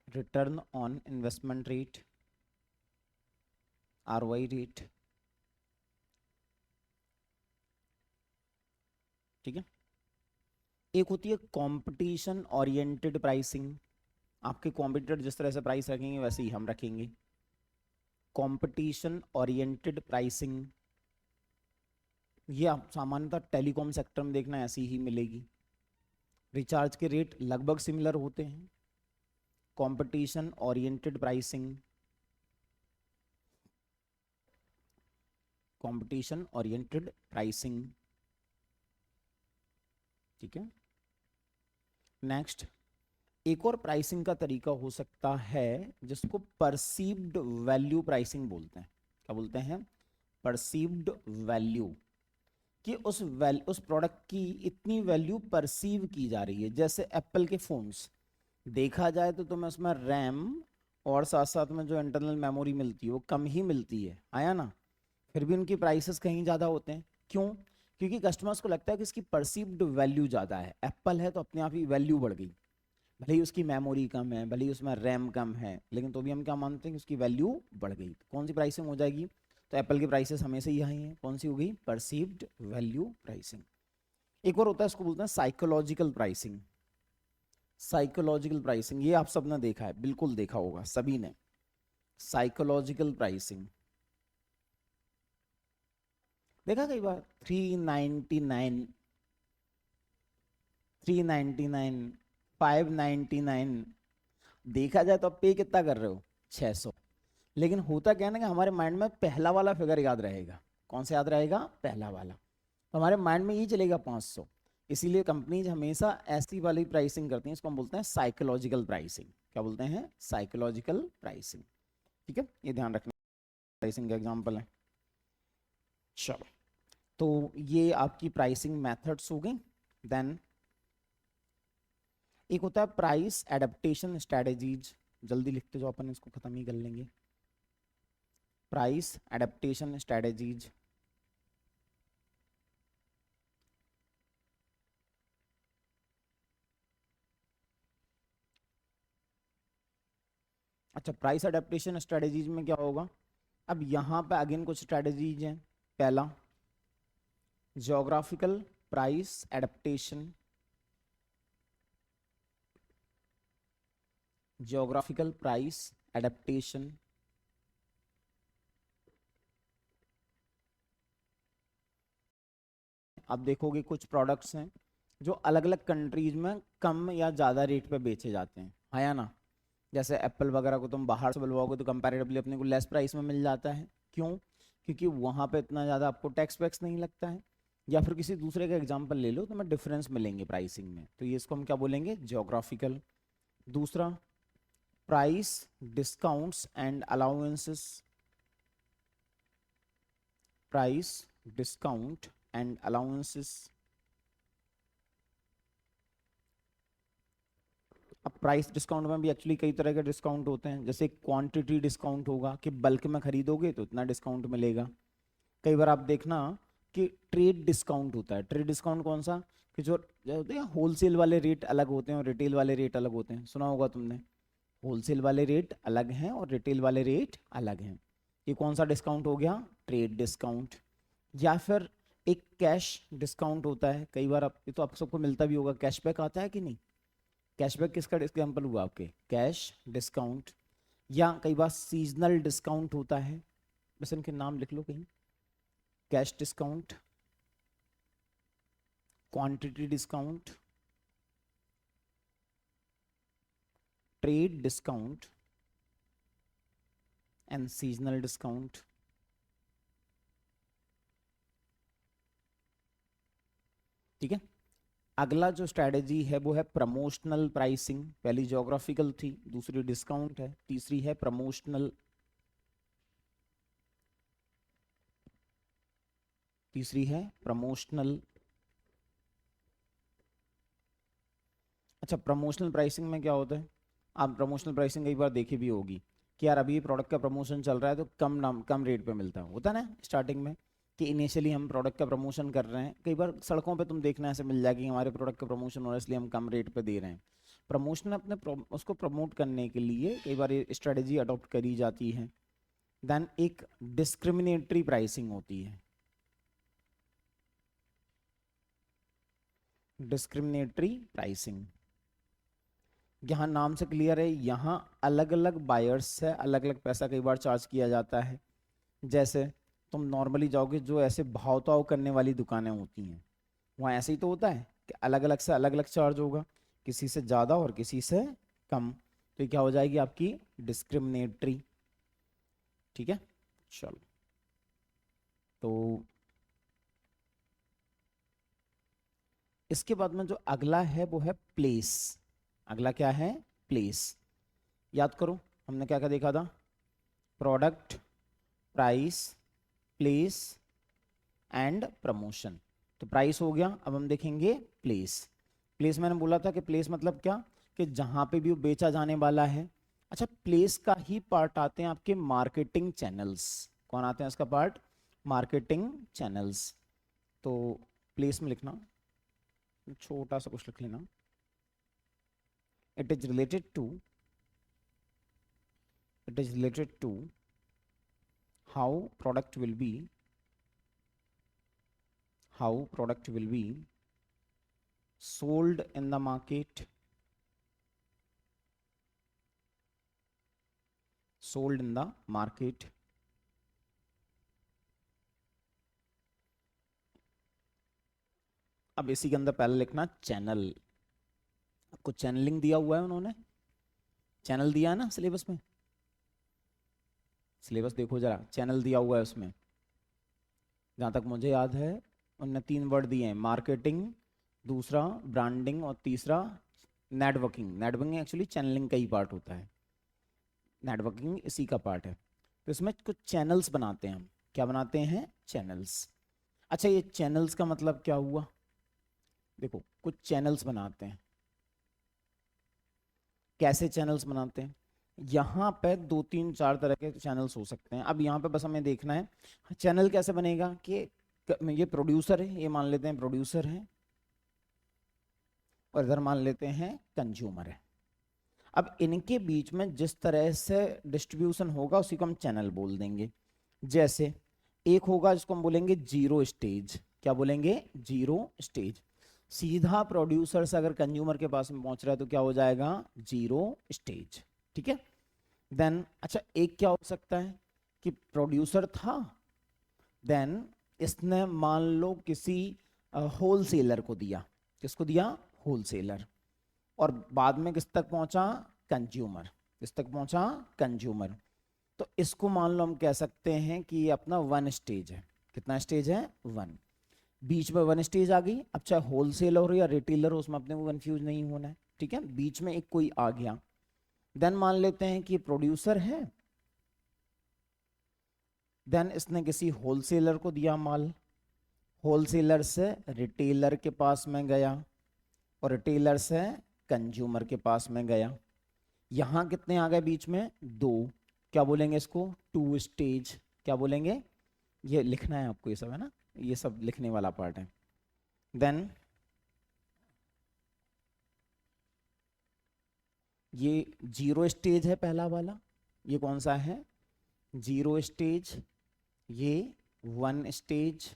return on investment rate, ROI rate। ठीक है, एक होती है competition oriented pricing. आपके competitor जिस तरह से price रखेंगे वैसे ही हम रखेंगे। कंपटीशन ओरिएंटेड प्राइसिंग, ये आप सामान्यतः टेलीकॉम सेक्टर में देखना ऐसी ही मिलेगी। रिचार्ज के रेट लगभग सिमिलर होते हैं। Competition oriented pricing, competition oriented pricing. ठीक है, नेक्स्ट, एक और प्राइसिंग का तरीका हो सकता है जिसको परसीव्ड वैल्यू प्राइसिंग बोलते हैं। क्या बोलते हैं, परसीव्ड वैल्यू। कि उस प्रोडक्ट की इतनी वैल्यू परसीव की जा रही है। जैसे एप्पल के फोन्स देखा जाए तो तुम्हें उसमें रैम और साथ साथ में जो इंटरनल मेमोरी मिलती है वो कम ही मिलती है, आया ना, फिर भी उनकी प्राइसेस कहीं ज़्यादा होते हैं। क्यों? क्योंकि कस्टमर्स को लगता है कि इसकी परसीव्ड वैल्यू ज़्यादा है। एप्पल है तो अपने आप ही वैल्यू बढ़ गई, भले ही उसकी मेमोरी कम है, भले ही उसमें रैम कम है, लेकिन तो भी हम क्या मानते हैं कि उसकी वैल्यू बढ़ गई। तो कौन सी प्राइसिंग हो जाएगी? तो एप्पल की प्राइसेस हमेशा ही हाई हैं। कौन सी हो गई? Perceived value pricing. एक और होता है, इसको बोलते हैं साइकोलॉजिकल प्राइसिंग। साइकोलॉजिकल प्राइसिंग ये आप सब ने देखा है, बिल्कुल देखा होगा सभी ने। साइकोलॉजिकल प्राइसिंग देखा कई बार, 399, 399, 599, देखा जाए तो आप पे कितना कर रहे हो? 600। लेकिन होता क्या है ना कि हमारे माइंड में पहला वाला फिगर याद रहेगा। कौन सा याद रहेगा? पहला वाला। तो हमारे माइंड में ये चलेगा 500। इसीलिए कंपनीज हमेशा ऐसी वाली प्राइसिंग करती हैं, इसको हम बोलते हैं साइकोलॉजिकल प्राइसिंग। क्या बोलते हैं? Psychological pricing. ठीक है, ये ध्यान रखना, प्राइसिंग का एग्जाम्पल है। चलो, तो ये आपकी प्राइसिंग मेथड्स हो गई। देन एक होता है प्राइस एडेप्टेशन स्ट्रेटजीज। जल्दी लिखते जाओ, अपन इसको खत्म ही कर लेंगे। Price adaptation strategies. अच्छा, प्राइस एडेप्टेशन स्ट्रेटजीज में क्या होगा? अब यहाँ पे अगेन कुछ स्ट्रेटजीज हैं। पहला, geographical price adaptation. Geographical price adaptation. आप देखोगे कुछ प्रोडक्ट्स हैं जो अलग अलग कंट्रीज में कम या ज़्यादा रेट पे बेचे जाते हैं, है या ना? जैसे एप्पल वगैरह को तुम बाहर से बुलवाओगे तो कंपैरेटिवली अपने को लेस प्राइस में मिल जाता है। क्यों? क्योंकि वहाँ पे इतना ज़्यादा आपको टैक्स वैक्स नहीं लगता है। या फिर किसी दूसरे का एग्जांपल ले लो, तो मैं डिफरेंस मिलेंगे प्राइसिंग में, तो ये इसको हम क्या बोलेंगे? ज्योग्राफिकल। दूसरा, price discounts and allowances. Price discount and allowances. अब प्राइस डिस्काउंट में भी एक्चुअली कई तरह के डिस्काउंट होते हैं। जैसे क्वांटिटी डिस्काउंट होगा कि बल्क में खरीदोगे तो इतना डिस्काउंट मिलेगा। कई बार आप देखना कि ट्रेड डिस्काउंट होता है। ट्रेड डिस्काउंट कौन सा? कि जो होते हैं होलसेल वाले रेट अलग होते हैं और रिटेल वाले रेट अलग होते हैं, सुना होगा तुमने। होलसेल वाले रेट अलग हैं और रिटेल वाले रेट अलग हैं। ये कौन सा डिस्काउंट हो गया? Trade discount. या फिर एक कैश डिस्काउंट होता है। कई बार आप, ये तो आप सबको मिलता भी होगा, कैशबैक आता है कि नहीं? कैशबैक किसका एग्जाम्पल हुआ आपके? Cash discount. या कई बार सीजनल डिस्काउंट होता है, बस इनके नाम लिख लो कहीं। Cash discount, quantity discount, trade discount and seasonal discount. ठीक है, अगला जो स्ट्रेटेजी है वो है प्रमोशनल प्राइसिंग। पहली ज्योग्राफिकल थी, दूसरी डिस्काउंट है, तीसरी है प्रमोशनल। तीसरी है प्रमोशनल। अच्छा, प्रमोशनल प्राइसिंग में क्या होता है? आप प्रमोशनल प्राइसिंग कई बार देखी भी होगी कि यार अभी प्रोडक्ट का प्रमोशन चल रहा है तो कम रेट पे मिलता है, होता है ना स्टार्टिंग में, कि इनिशियली हम प्रोडक्ट का प्रमोशन कर रहे हैं। कई बार सड़कों पे तुम देखना ऐसे मिल जाएगी, हमारे प्रोडक्ट का प्रमोशन हो रहा है इसलिए हम कम रेट पे दे रहे हैं। प्रमोशन अपने उसको प्रमोट करने के लिए कई बार ये स्ट्रेटेजी अडॉप्ट करी जाती है। देन एक डिस्क्रिमिनेटरी प्राइसिंग होती है। डिस्क्रिमिनेटरी प्राइसिंग, यहाँ नाम से क्लियर है, यहाँ अलग अलग बायर्स से अलग अलग पैसा कई बार चार्ज किया जाता है। जैसे तुम नॉर्मली जाओगे जो ऐसे भाव ताव करने वाली दुकानें होती हैं, वहाँ ऐसे ही तो होता है कि अलग अलग से अलग अलग चार्ज होगा, किसी से ज़्यादा और किसी से कम। तो ये क्या हो जाएगी आपकी? डिस्क्रिमिनेटरी। ठीक है, चलो, तो इसके बाद में जो अगला है वो है प्लेस। अगला क्या है? प्लेस। याद करो हमने क्या क्या देखा था? Product, price, place and promotion. तो प्राइस हो गया। अब हम देखेंगे प्लेस। प्लेस मैंने बोला था कि प्लेस मतलब क्या, कि जहां पे भी वो बेचा जाने वाला है। अच्छा, प्लेस का ही पार्ट आते हैं आपके मार्केटिंग चैनल्स। कौन आते हैं इसका पार्ट? Marketing channels. तो प्लेस में लिखना, छोटा सा कुछ लिख लेना, it is related to, it is related to how product will be, how product will be sold in the market, sold in the market। अब इसी के अंदर पहले लिखना चैनल। आपको चैनलिंग दिया हुआ है उन्होंने, चैनल दिया है ना सिलेबस में। सिलेबस देखो जरा, चैनल दिया हुआ है उसमें। जहां तक मुझे याद है उनने 3 वर्ड दिए हैं, मार्केटिंग, दूसरा ब्रांडिंग, और तीसरा नेटवर्किंग। नेटवर्किंग एक्चुअली चैनलिंग का ही पार्ट होता है, नेटवर्किंग इसी का पार्ट है। तो इसमें कुछ चैनल्स बनाते हैं हम। क्या बनाते हैं? चैनल्स। अच्छा, ये चैनल्स का मतलब क्या हुआ? देखो, कुछ चैनल्स बनाते हैं। कैसे चैनल्स बनाते हैं? यहाँ पे 2 3 4 तरह के चैनल्स हो सकते हैं। अब यहाँ पे बस हमें देखना है चैनल कैसे बनेगा। कि ये प्रोड्यूसर है, ये मान लेते हैं प्रोड्यूसर है, और इधर मान लेते हैं कंज्यूमर है। अब इनके बीच में जिस तरह से डिस्ट्रीब्यूशन होगा उसी को हम चैनल बोल देंगे। जैसे एक होगा जिसको हम बोलेंगे जीरो स्टेज। क्या बोलेंगे? Zero stage. सीधा प्रोड्यूसर से अगर कंज्यूमर के पास में पहुंच रहा है तो क्या हो जाएगा? Zero stage. ठीक है। देन अच्छा, एक क्या हो सकता है कि प्रोड्यूसर था, देन इसने मान लो किसी होलसेलर को दिया। किसको दिया? होलसेलर। और बाद में किस तक पहुंचा? कंज्यूमर। किस तक पहुंचा? कंज्यूमर। तो इसको मान लो हम कह सकते हैं कि ये अपना 1 स्टेज है। कितना स्टेज है? 1। बीच में 1 स्टेज आ गई। अब चाहे होलसेलर हो या रिटेलर हो, उसमें अपने को कंफ्यूज नहीं होना है। ठीक है, बीच में एक कोई आ गया। देन मान लेते हैं कि प्रोड्यूसर है, देन इसने किसी होलसेलर को दिया माल, होलसेलर से रिटेलर के पास में गया, और रिटेलर से कंज्यूमर के पास में गया। यहां कितने आ गए बीच में? 2। क्या बोलेंगे इसको? 2 स्टेज। क्या बोलेंगे? ये लिखना है आपको, ये सब है ना, ये सब लिखने वाला पार्ट है। देन ये जीरो स्टेज है पहला वाला। ये कौन सा है? Zero stage. ये 1 स्टेज,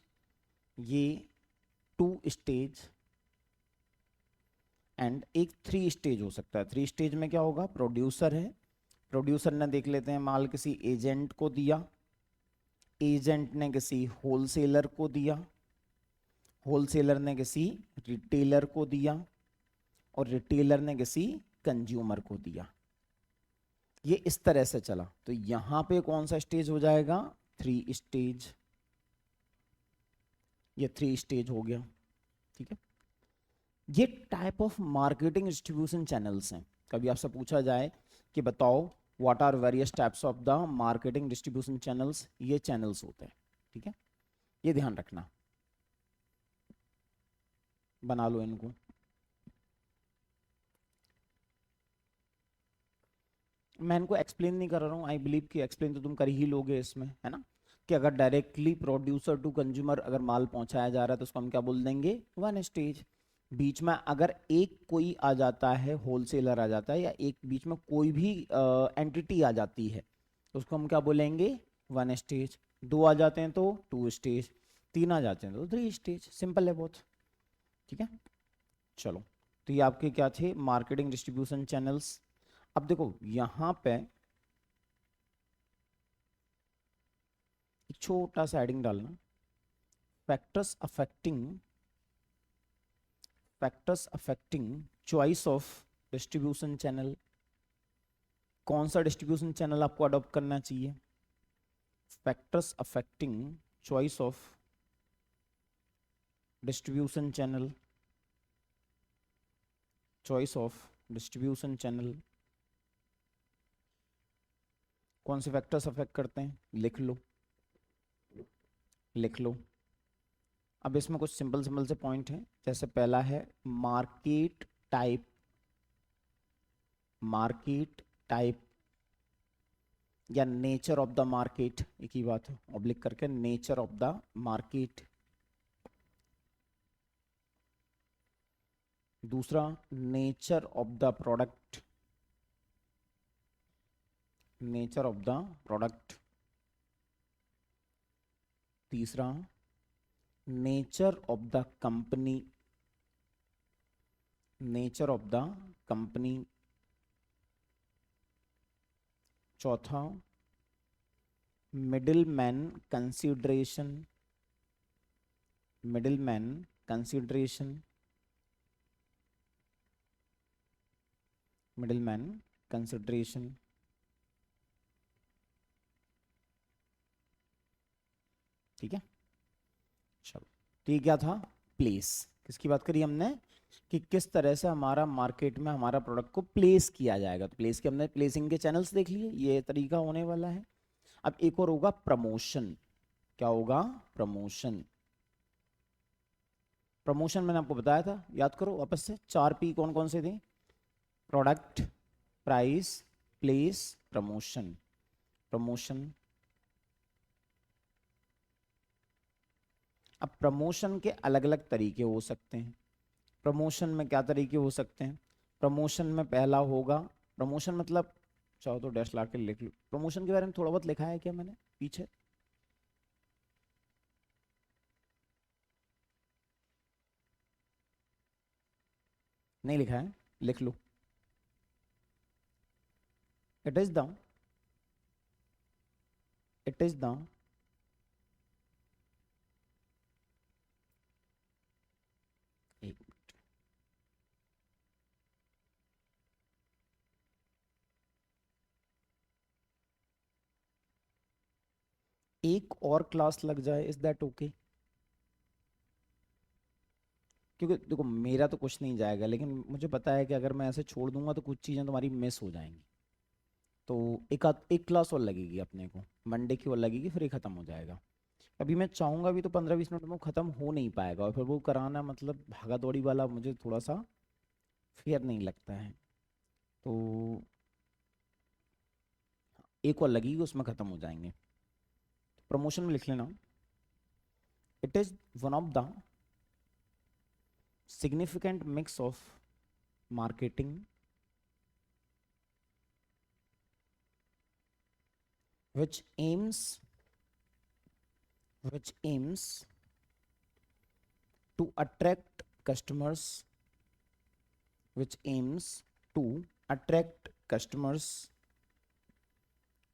ये 2 स्टेज, एंड एक 3 स्टेज हो सकता है। 3 स्टेज में क्या होगा? प्रोड्यूसर है, प्रोड्यूसर ने देख लेते हैं माल किसी एजेंट को दिया, एजेंट ने किसी होलसेलर को दिया, होलसेलर ने किसी रिटेलर को दिया, और रिटेलर ने किसी कंज्यूमर को दिया। ये इस तरह से चला। तो यहां पे कौन सा स्टेज हो जाएगा? 3 स्टेज। ये 3 स्टेज हो गया। ठीक है। ये type of marketing distribution channels हैं। कभी आपसे पूछा जाए कि बताओ what are various types of the marketing distribution channels, ये चैनल्स होते हैं। ठीक है, ये ध्यान रखना, बना लो इनको। मैं इनको एक्सप्लेन नहीं कर रहा हूँ, आई बिलीव कि एक्सप्लेन तो तुम कर ही लोगे इसमें, है ना। कि अगर डायरेक्टली प्रोड्यूसर टू कंज्यूमर अगर माल पहुंचाया जा रहा है तो उसको हम क्या बोल देंगे? 1 स्टेज। बीच में अगर एक कोई आ जाता है, होलसेलर आ जाता है, या एक बीच में कोई भी एंटिटी आ जाती है, तो उसको हम क्या बोलेंगे? 1 स्टेज। 2 आ जाते हैं तो 2 स्टेज, 3 आ जाते हैं तो 3 स्टेज। सिंपल है बहुत। ठीक है, चलो। तो ये आपके क्या थे? Marketing distribution channels. अब देखो यहां पे एक छोटा सा हेडिंग डालना, factors affecting, factors affecting choice of distribution channel. कौन सा डिस्ट्रीब्यूशन चैनल आपको अडॉप्ट करना चाहिए? Factors affecting choice of distribution channel, choice of distribution channel. कौन से फैक्टर्स अफेक्ट करते हैं? लिख लो, लिख लो। अब इसमें कुछ सिंपल सिंपल से पॉइंट हैं, जैसे पहला है मार्केट टाइप, मार्केट टाइप या नेचर ऑफ द मार्केट, एक ही बात है, ऑब्लिक करके नेचर ऑफ द मार्केट। दूसरा nature of the product, nature of the product. तीसरा nature of the company, nature of the company. चौथा middle man consideration, middle man consideration, middle man consideration. ठीक है, चलो। तो ये क्या था, प्लेस। किसकी बात करी हमने, कि किस तरह से हमारा मार्केट में हमारा प्रोडक्ट को प्लेस किया जाएगा। तो प्लेस के हमने प्लेसिंग के चैनल्स देख लिए, ये तरीका होने वाला है। अब एक और होगा प्रमोशन। क्या होगा, प्रमोशन। प्रमोशन मैंने आपको बताया था, याद करो वापस से, 4 P कौन कौन से थे, product, price, place, promotion. Promotion. अब प्रमोशन के अलग अलग तरीके हो सकते हैं। प्रमोशन में क्या तरीके हो सकते हैं, प्रमोशन में पहला होगा, प्रमोशन मतलब, चाहो तो डैश ला के लिख लो, प्रमोशन के बारे में थोड़ा बहुत लिखा है क्या मैंने पीछे, नहीं लिखा है, लिख लो। It is the, it is the एक, एक और क्लास लग जाए, इज दैट ओके? क्योंकि देखो मेरा तो कुछ नहीं जाएगा, लेकिन मुझे पता है कि अगर मैं ऐसे छोड़ दूंगा तो कुछ चीज़ें तुम्हारी मिस हो जाएंगी। तो एक क्लास और लगेगी अपने को, मंडे की और लगेगी, फिर ये खत्म हो जाएगा। अभी मैं चाहूंगा भी तो 15-20 मिनट में वो खत्म हो नहीं पाएगा, और फिर वो कराना मतलब भागा दौड़ी वाला मुझे थोड़ा सा फेयर नहीं लगता है। तो एक और लगेगी, उसमें खत्म हो जाएंगे। प्रमोशन में लिख लेना, it is one of the significant mix of marketing which aims which aims to attract customers, which aims to attract customers,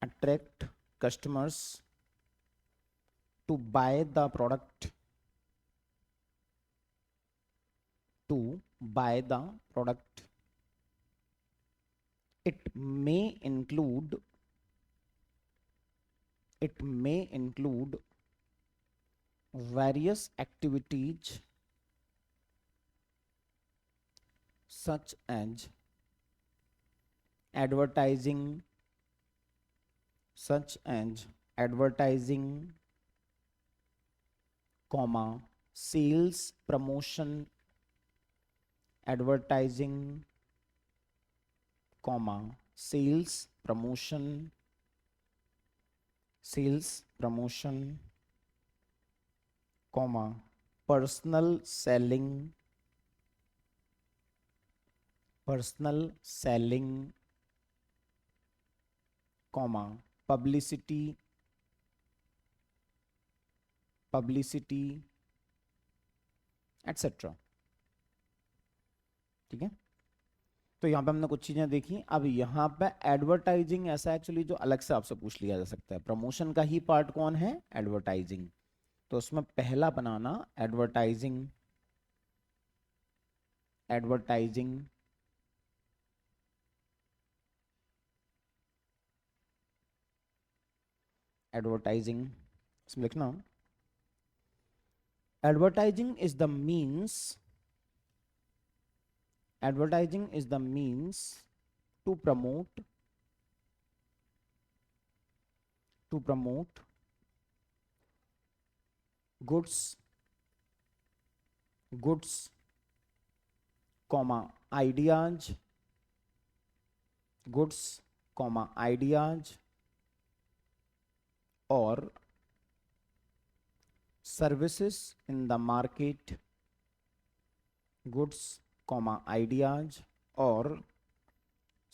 attract customers to buy the product, to buy the product. It may include, it may include various activities such as advertising, such as advertising, comma, sales promotion, advertising, comma, sales promotion, sales promotion, comma, personal selling, personal selling, comma, publicity, publicity, etc. ठीक है, तो यहाँ पे हमने कुछ चीजें देखी। अब यहाँ पे एडवर्टाइजिंग ऐसा एक्चुअली जो अलग से आपसे पूछ लिया जा सकता है, प्रमोशन का ही पार्ट कौन है, एडवर्टाइजिंग। तो उसमें पहला बनाना एडवर्टाइजिंग, एडवर्टाइजिंग, एडवर्टाइजिंग, इसमें लिखना advertising is the means, advertising is the means to promote, to promote goods, goods comma ideas, goods comma ideas और services in the market, goods comma ideas और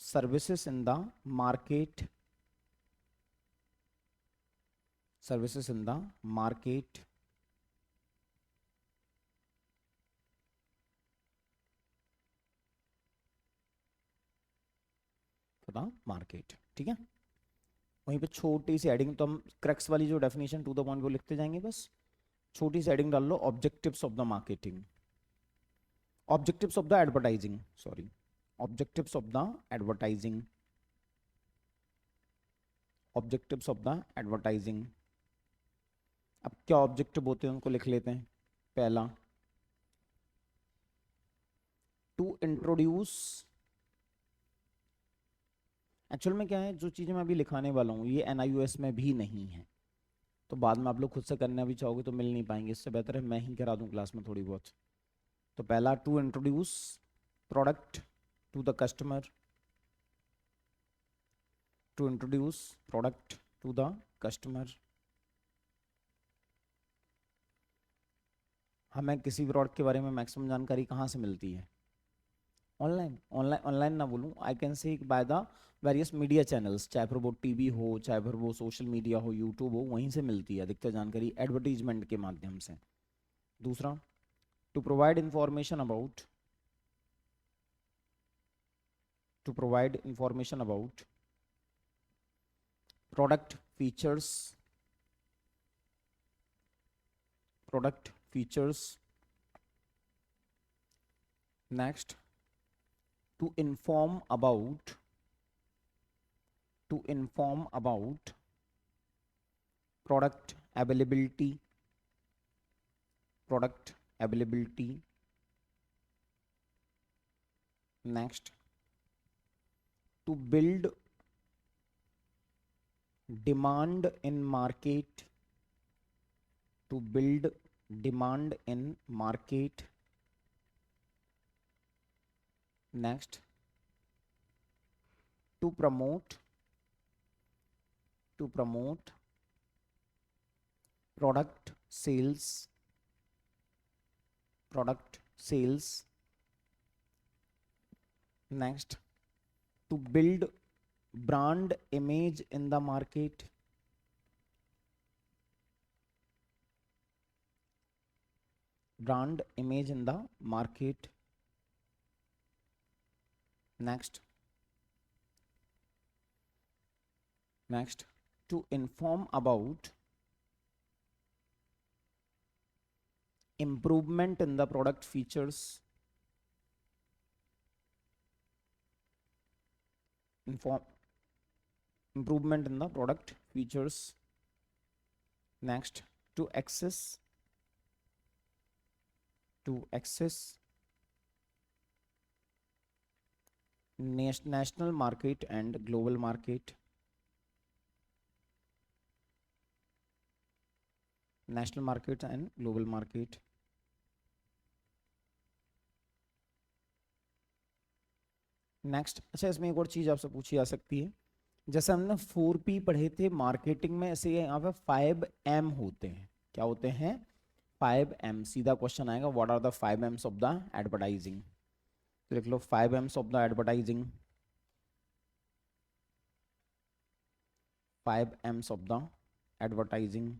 services in the market, services in the market market. ठीक है, वहीं पे छोटी सी adding, तो हम क्रक्स वाली जो डेफिनेशन टू द पॉइंट वो लिखते जाएंगे, बस छोटी सी एडिंग डाल लो, objectives of the marketing, objectives of the advertising, sorry objectives of the advertising, objectives of the advertising. अब क्या ऑब्जेक्टिव होते हैं उनको लिख लेते हैं। पहला, टू इंट्रोड्यूस, एक्चुअल में क्या है, जो चीज़ें मैं अभी लिखाने वाला हूँ ये NIOS में भी नहीं है, तो बाद में आप लोग खुद से करना भी चाहोगे तो मिल नहीं पाएंगे, इससे बेहतर है मैं ही करा दूँ क्लास में थोड़ी बहुत। तो पहला, to introduce product to the customer, to introduce product to the customer. हमें किसी प्रोडक्ट के बारे में मैक्सिमम जानकारी कहाँ से मिलती है? ऑनलाइन, ऑनलाइन ना बोलूँ, I can say by the various media channels, चाहे फिर वो टीवी हो, चाहे फिर वो सोशल मीडिया हो, यूट्यूब हो, वहीं से मिलती है अधिकतर जानकारी एडवर्टीजमेंट के माध्यम से। दूसरा, to provide information about, to provide information about product features, product features. Next, to inform about, to inform about product availability, product availability। Next, to build demand in market, to build demand in market। Next, to promote, to promote product sales, product sales। Next, to build brand image in the market, brand image in the market। Next, next, to inform about improvement in the product features, improvement in the product features। Next, to access, to access national market and global market, national market and global market। Next, अच्छा इसमें एक और चीज आपसे पूछी जा सकती है, जैसे हमने 4P पढ़े थे मार्केटिंग में, ऐसे यहाँ पे 5M होते हैं। क्या होते हैं? 5M। सीधा क्वेश्चन आएगा, what are the 5M's of the advertising? लिख लो 5M's of the advertising, 5M's of the advertising.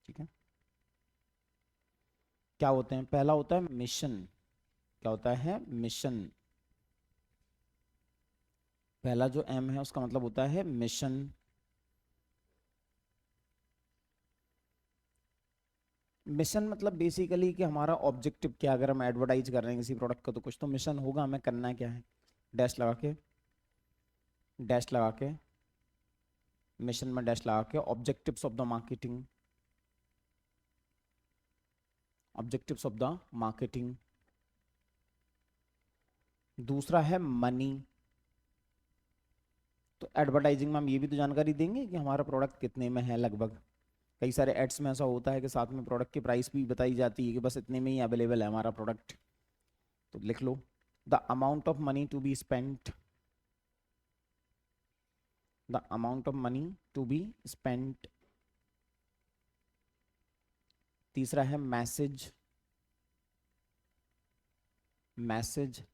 ठीक है, क्या होते हैं? पहला होता है मिशन। क्या होता है? मिशन। पहला जो M है उसका मतलब होता है मिशन। मिशन मतलब बेसिकली कि हमारा ऑब्जेक्टिव क्या, अगर हम एडवर्टाइज कर रहे हैं किसी प्रोडक्ट का तो कुछ तो मिशन होगा, हमें करना क्या है, डैश लगा के, डैश लगा के, मिशन में डैश लगा के, objectives of the marketing, objectives of the marketing. दूसरा है मनी। तो एडवर्टाइजिंग में हम ये भी तो जानकारी देंगे कि हमारा प्रोडक्ट कितने में है लगभग, कई सारे एड्स में ऐसा होता है कि साथ में प्रोडक्ट की प्राइस भी बताई जाती है कि बस इतने में ही अवेलेबल है हमारा प्रोडक्ट, तो लिख लो the amount of money to be spent, the amount of money to be spent. तीसरा है मैसेज, मैसेज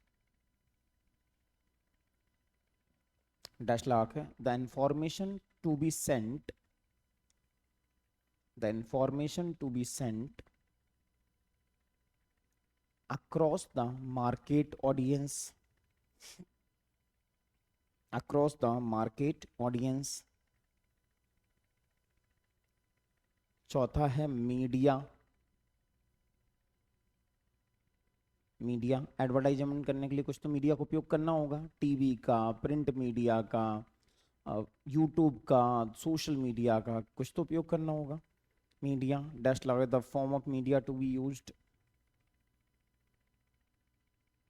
डैश लगा के the information to be sent, the information to be sent across the market audience, across the market audience। चौथा है media, media advertisement करने के लिए कुछ तो मीडिया का उपयोग करना होगा, टीवी का, प्रिंट मीडिया का, यूट्यूब का, सोशल मीडिया का, कुछ तो उपयोग करना होगा। मीडिया डैश लगा the form of media to be used,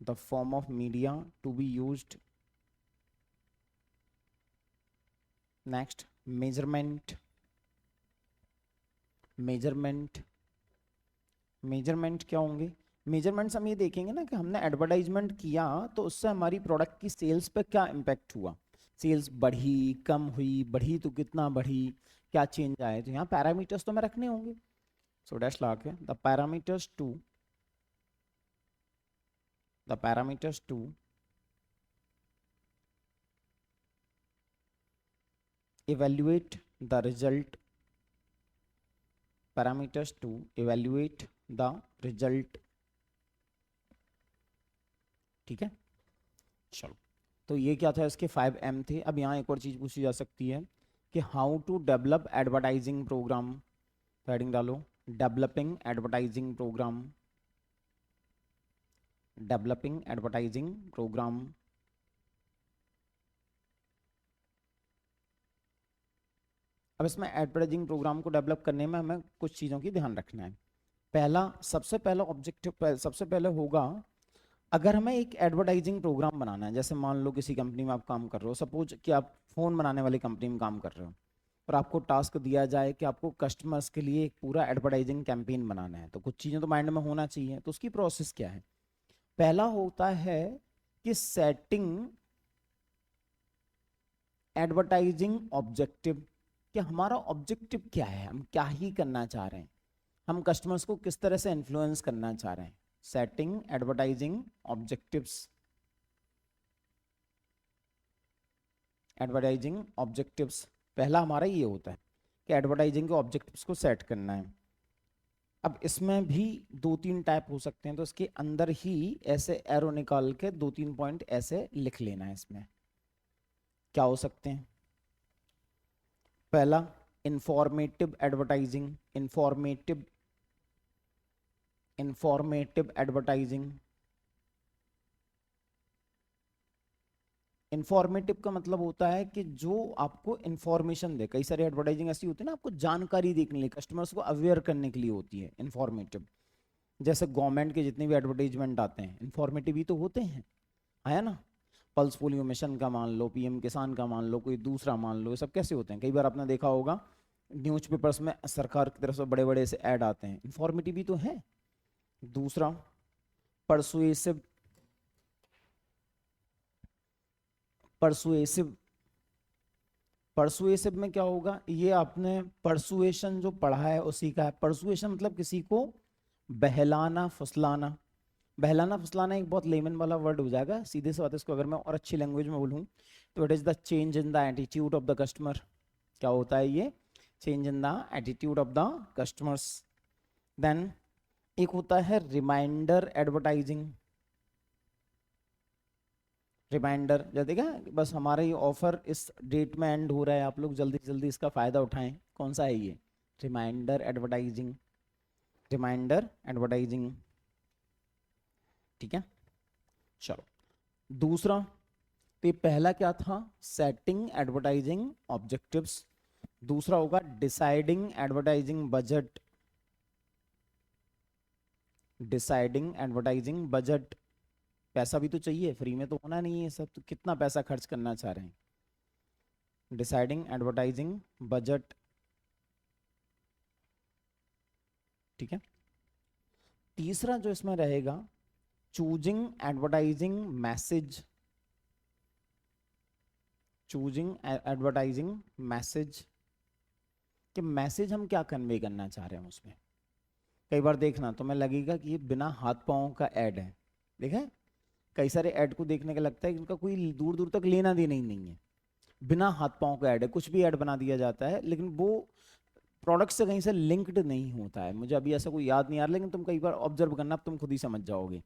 the form of media to be used। next measurement, measurement, measurement क्या होंगे? मेजरमेंट्स हम ये देखेंगे ना कि हमने एडवर्टाइजमेंट किया तो उससे हमारी प्रोडक्ट की सेल्स पे क्या इम्पैक्ट हुआ, सेल्स बढ़ी, कम हुई, बढ़ी तो कितना बढ़ी, क्या चेंज आए, तो यहाँ पैरामीटर्स तो हमें रखने होंगे। सो डैश लगा के the parameters to, the parameters to evaluate the result, parameters to evaluate the result। ठीक है, चलो तो ये क्या था, इसके 5M थे। अब यहाँ एक और चीज पूछी जा सकती है कि how to develop advertising program, heading डालो developing advertising program, developing advertising program. अब इसमें एडवर्टाइजिंग प्रोग्राम को डेवलप करने में हमें कुछ चीज़ों की ध्यान रखना है। पहला, सबसे पहला ऑब्जेक्टिव सबसे पहले होगा, अगर हमें एक एडवर्टाइजिंग प्रोग्राम बनाना है, जैसे मान लो किसी कंपनी में आप काम कर रहे हो, सपोज कि आप फ़ोन बनाने वाली कंपनी में काम कर रहे हो और आपको टास्क दिया जाए कि आपको कस्टमर्स के लिए एक पूरा एडवर्टाइजिंग कैंपेन बनाना है, तो कुछ चीज़ें तो माइंड में होना चाहिए। तो उसकी प्रोसेस क्या है? पहला होता है कि सेटिंग एडवर्टाइजिंग ऑब्जेक्टिव, कि हमारा ऑब्जेक्टिव क्या है, हम क्या ही करना चाह रहे हैं, हम कस्टमर्स को किस तरह से इन्फ्लुएंस करना चाह रहे हैं। Setting advertising objectives, advertising objectives पहला हमारा ये होता है कि एडवर्टाइजिंग के ऑब्जेक्टिव्स को सेट करना है। अब इसमें भी 2-3 टाइप हो सकते हैं, तो इसके अंदर ही ऐसे एरो निकाल के 2-3 पॉइंट ऐसे लिख लेना है। इसमें क्या हो सकते हैं? पहला informative advertising, informative advertising. Informative का मतलब होता है कि जो आपको इंफॉर्मेशन दे। कई सारी एडवर्टाइजिंग ऐसी होती है ना, आपको जानकारी देने के लिए, कस्टमर्स को अवेयर करने के लिए होती है इंफॉर्मेटिव। जैसे गवर्नमेंट के जितने भी एडवर्टाइजमेंट आते हैं इंफॉर्मेटिव ही तो होते हैं, है ना। पल्स पोलियो मिशन का मान लो, पीएम किसान का मान लो, कोई दूसरा मान लो, ये सब कैसे होते हैं? कई बार आपने देखा होगा न्यूज़पेपर्स में सरकार की तरफ से बड़े बड़े से ऐड आते हैं, इंफॉर्मेटिव ही तो है। दूसरा परसुएसिव, परसुएसिव, परसुएसिव में क्या होगा? ये आपने परसुएशन जो पढ़ा है उसी का है। परसुएशन मतलब किसी को बहलाना फुसलाना। बहलाना फुसलाना एक बहुत लेमन वाला वर्ड हो जाएगा, सीधे से बात इसको अगर मैं और अच्छी लैंग्वेज में बोलूँ तो it is the change in the attitude of the customer. क्या होता है ये? Change in the attitude of the customers. Then एक होता है रिमाइंडर एडवर्टाइजिंग। रिमाइंडर, जैसे देखा बस हमारा ये ऑफर इस डेट में एंड हो रहा है, आप लोग जल्दी जल्दी इसका फायदा उठाएं। कौन सा है ये? Reminder advertising, reminder advertising. ठीक है, चलो दूसरा, तो ये पहला क्या था? Setting advertising objectives. दूसरा होगा deciding advertising budget, deciding advertising budget. पैसा भी तो चाहिए, फ्री में तो होना नहीं है सब, तो कितना पैसा खर्च करना चाह रहे हैं। Deciding advertising budget. ठीक है। तीसरा जो इसमें रहेगा, choosing advertising message, choosing advertising message, कि मैसेज हम क्या कन्वे करना चाह रहे हैं उसमें। कई बार देखना तुम्हें लगेगा कि ये बिना हाथ पाँव का ऐड है, देखा है? कई सारे ऐड को देखने का लगता है कि इनका कोई दूर दूर तक लेना देना ही नहीं है, बिना हाथ पाँव का ऐड है, कुछ भी ऐड बना दिया जाता है, लेकिन वो प्रोडक्ट से कहीं से लिंक्ड नहीं होता है। मुझे अभी ऐसा कोई याद नहीं आ रहा, लेकिन तुम कई बार ऑब्जर्व करना, अब तुम खुद ही समझ जाओगे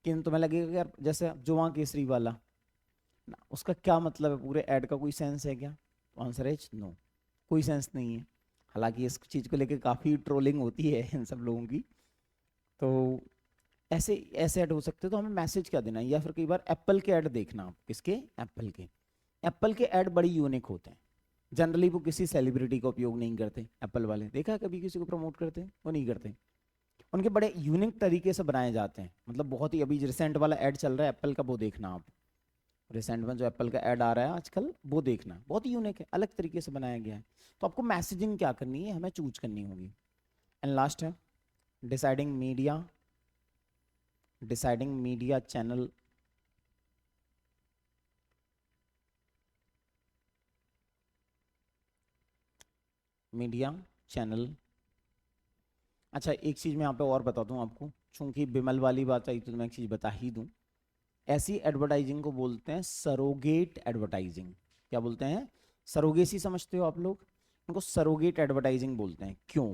कि तुम्हें लगेगा कि यार जैसे जुआ केसरी वाला ना, उसका क्या मतलब है, पूरे ऐड का कोई सेंस है क्या? आंसर है नो, कोई सेंस नहीं है। हालांकि इस चीज़ को लेकर काफ़ी ट्रोलिंग होती है इन सब लोगों की। तो ऐसे ऐसे ऐड हो सकते हैं, तो हमें मैसेज क्या देना है। या फिर कई बार एप्पल के ऐड देखना आप, किसके? एप्पल के। एप्पल के ऐड बड़ी यूनिक होते हैं, जनरली वो किसी सेलिब्रिटी का उपयोग नहीं करते एप्पल वाले, देखा है कभी किसी को प्रमोट करते हैं? वो नहीं करते। उनके बड़े यूनिक तरीके से बनाए जाते हैं, मतलब बहुत ही, अभी रिसेंट वाला ऐड चल रहा है एप्पल का, वो देखना आप, रिसेंट में जो एप्पल का ऐड आ रहा है आजकल, वो देखना, बहुत ही यूनिक है, अलग तरीके से बनाया गया है। तो आपको मैसेजिंग क्या करनी है, हमें चूज करनी होगी। एंड लास्ट है deciding media, deciding media channel, media channel. अच्छा एक चीज़ मैं यहाँ पे और बता दूँ आपको, चूंकि बिमल वाली बात आई तो मैं एक चीज़ बता ही दूँ, ऐसी एडवर्टाइजिंग को बोलते हैं सरोगेट एडवर्टाइजिंग। क्या बोलते हैं? सरोगेसी समझते हो आप लोग, उनको सरोगेट एडवर्टाइजिंग बोलते हैं। क्यों?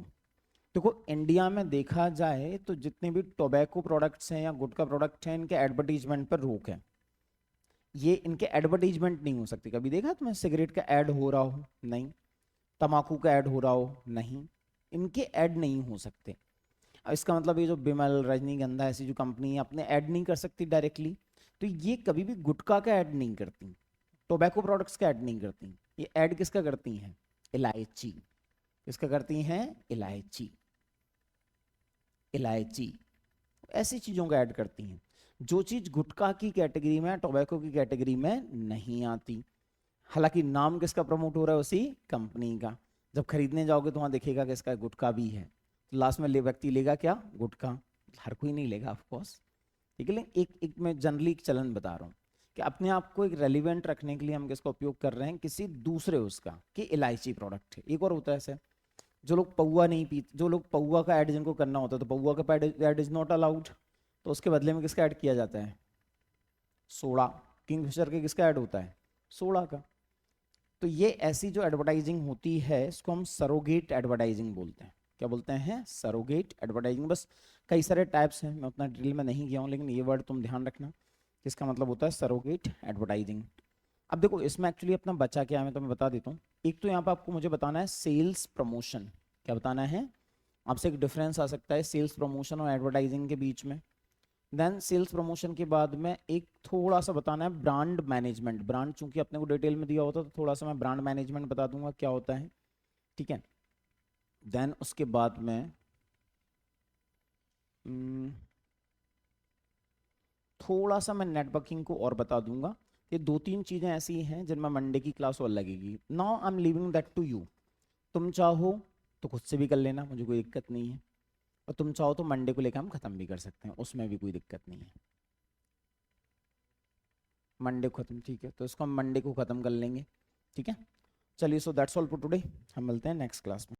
देखो इंडिया में देखा जाए तो जितने भी टोबैको प्रोडक्ट्स हैं या गुटखा प्रोडक्ट हैं, इनके एडवर्टीजमेंट पर रोक है। ये इनके एडवर्टीजमेंट नहीं हो सकती। कभी देखा तुम्हें सिगरेट का ऐड हो रहा हो? नहीं। तम्बाकू का ऐड हो रहा हो? नहीं। इनके ऐड नहीं हो सकते। अब इसका मतलब ये जो बिमल, रजनीगंधा ऐसी जो कंपनी है, अपने ऐड नहीं कर सकती डायरेक्टली, तो ये कभी भी गुटखा का ऐड नहीं करती, टोबैको प्रोडक्ट्स का ऐड नहीं करती। ये ऐड किसका करती हैं? इलायची। किसका करती हैं? इलायची। इलायची ऐसी चीजों का ऐड करती हैं जो चीज गुटखा की कैटेगरी में, टोबैको की कैटेगरी में नहीं आती। हालांकि नाम किसका प्रमोट हो रहा है? उसी कंपनी का। जब खरीदने जाओगे तो वहां दिखेगा कि इसका गुटखा भी है, तो लास्ट में व्यक्ति लेगा क्या? गुटखा। हर कोई नहीं लेगा ऑफ कोर्स, ठीक है, लेकिन एक मैं जनरली एक चलन बता रहा हूँ कि अपने आप को एक रेलिवेंट रखने के लिए हम किसका उपयोग कर रहे हैं? किसी दूसरे उसका, कि इलायची प्रोडक्ट है। एक और होता है ऐसे, जो लोग पौवा नहीं पीते, जो लोग पौवा का ऐड जिनको करना होता है, तो पौवा का ऐड इज नॉट अलाउड, तो उसके बदले में किसका ऐड किया जाता है? सोडा। किंगफिशर के किसका ऐड होता है? सोडा का। तो ये ऐसी जो एडवर्टाइजिंग होती है इसको हम सरोगेट एडवर्टाइजिंग बोलते हैं। क्या बोलते हैं? Surrogate advertising. बस कई सारे टाइप्स हैं, मैं उतना डिटेल में नहीं गया हूँ, लेकिन ये वर्ड तुम ध्यान रखना, इसका मतलब होता है सरोगेट एडवर्टाइजिंग। अब देखो इसमें एक्चुअली अपना बचा क्या है, मैं तुम्हें बता देता हूँ। एक तो यहाँ पर आपको मुझे बताना है सेल्स प्रमोशन। क्या बताना है? आपसे एक डिफरेंस आ सकता है सेल्स प्रमोशन और एडवर्टाइजिंग के बीच में। देन सेल्स प्रमोशन के बाद में एक थोड़ा सा बताना है ब्रांड मैनेजमेंट। ब्रांड चूंकि अपने को डिटेल में दिया होता है, तो थोड़ा सा मैं ब्रांड मैनेजमेंट बता दूंगा क्या होता है, ठीक है। देन उसके बाद में थोड़ा सा मैं नेटवर्किंग को और बता दूंगा। ये दो तीन चीजें ऐसी हैं जिनमें मंडे की क्लास और लगेगी। Now I am leaving that to you. तुम चाहो तो खुद से भी कर लेना, मुझे कोई दिक्कत नहीं है, और तुम चाहो तो मंडे को लेकर हम खत्म भी कर सकते हैं, उसमें भी कोई दिक्कत नहीं है। मंडे को खत्म, ठीक है, तो इसको हम मंडे को खत्म कर लेंगे, ठीक है। चलिए, so that's all for today, हम मिलते हैं नेक्स्ट क्लास में।